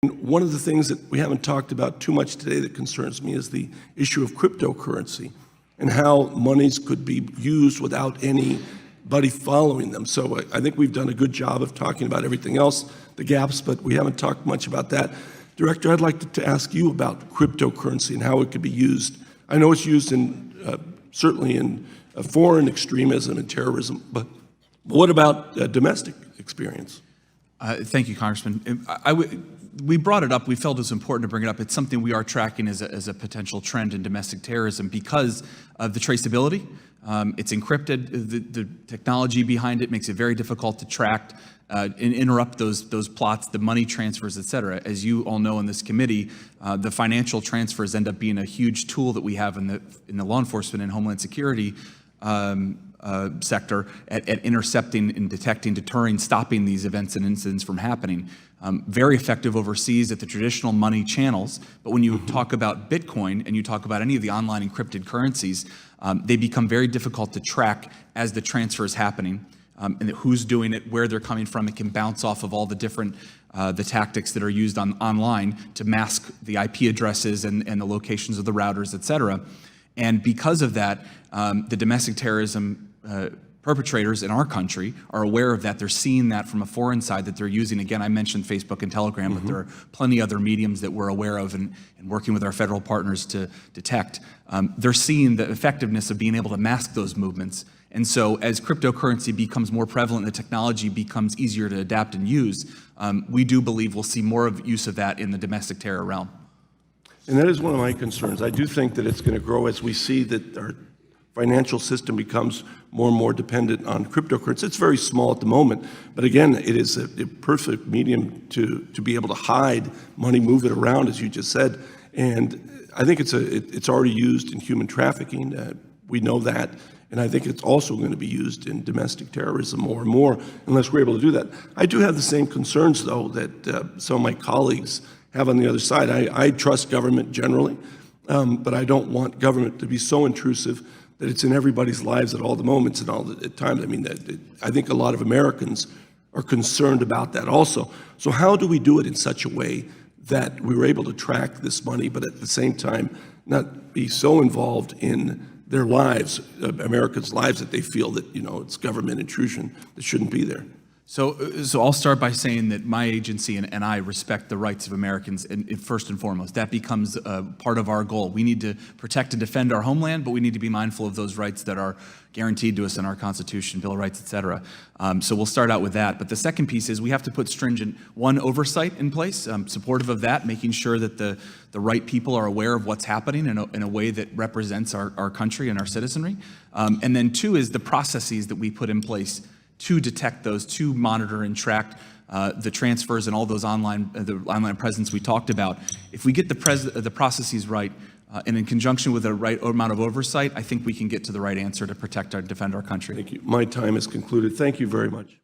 One of the things that we haven't talked about too much today that concerns me is the issue of cryptocurrency and how monies could be used without anybody following them. So I think we've done a good job of talking about everything else, the gaps, but we haven't talked much about that. Director, I'd like to ask you about cryptocurrency and how it could be used. I know it's used certainly in foreign extremism and terrorism, but what about domestic experience? Thank you, Congressman. We brought it up. We felt it was important to bring it up. It's something we are tracking as a potential trend in domestic terrorism because of the traceability. It's encrypted. The technology behind it makes it very difficult to track and interrupt those plots, the money transfers, et cetera. As you all know in this committee, the financial transfers end up being a huge tool that we have in the law enforcement and Homeland Security sector at intercepting and detecting, deterring, stopping these events and incidents from happening. Very effective overseas at the traditional money channels, but when you talk about Bitcoin and you talk about any of the online encrypted currencies, they become very difficult to track as the transfer is happening, and who's doing it, where they're coming from. It can bounce off of all the different the tactics that are used online to mask the IP addresses and the locations of the routers, et cetera. And because of that, the domestic terrorism perpetrators in our country are aware of that. They're seeing that from a foreign side that they're using. Again, I mentioned Facebook and Telegram, but there are plenty other mediums that we're aware of and working with our federal partners to detect. They're seeing the effectiveness of being able to mask those movements. And so as cryptocurrency becomes more prevalent, the technology becomes easier to adapt and use, we do believe we'll see more of use of that in the domestic terror realm. And that is one of my concerns. I do think that it's going to grow as we see that our financial system becomes more and more dependent on cryptocurrency. It's very small at the moment, but again, it is a perfect medium to be able to hide money, move it around, as you just said. And I think it's already used in human trafficking. We know that. And I think it's also going to be used in domestic terrorism more and more, unless we're able to do that. I do have the same concerns, though, that some of my colleagues have on the other side. I trust government generally, but I don't want government to be so intrusive that it's in everybody's lives at all the moments and all the times. I mean, I think a lot of Americans are concerned about that also. So how do we do it in such a way that we were able to track this money, but at the same time not be so involved in their lives, Americans' lives, that they feel that, it's government intrusion that shouldn't be there? So I'll start by saying that my agency and I respect the rights of Americans, and first and foremost. That becomes part of our goal. We need to protect and defend our homeland, but we need to be mindful of those rights that are guaranteed to us in our Constitution, Bill of Rights, et cetera. So we'll start out with that. But the second piece is we have to put stringent, oversight in place, supportive of that, making sure that the right people are aware of what's happening in a way that represents our country and our citizenry. And then two is the processes that we put in place to detect those, to monitor and track the transfers and all those the online presence we talked about. If we get the processes right, and in conjunction with the right amount of oversight, I think we can get to the right answer to protect and defend our country. Thank you. My time is concluded. Thank you very much.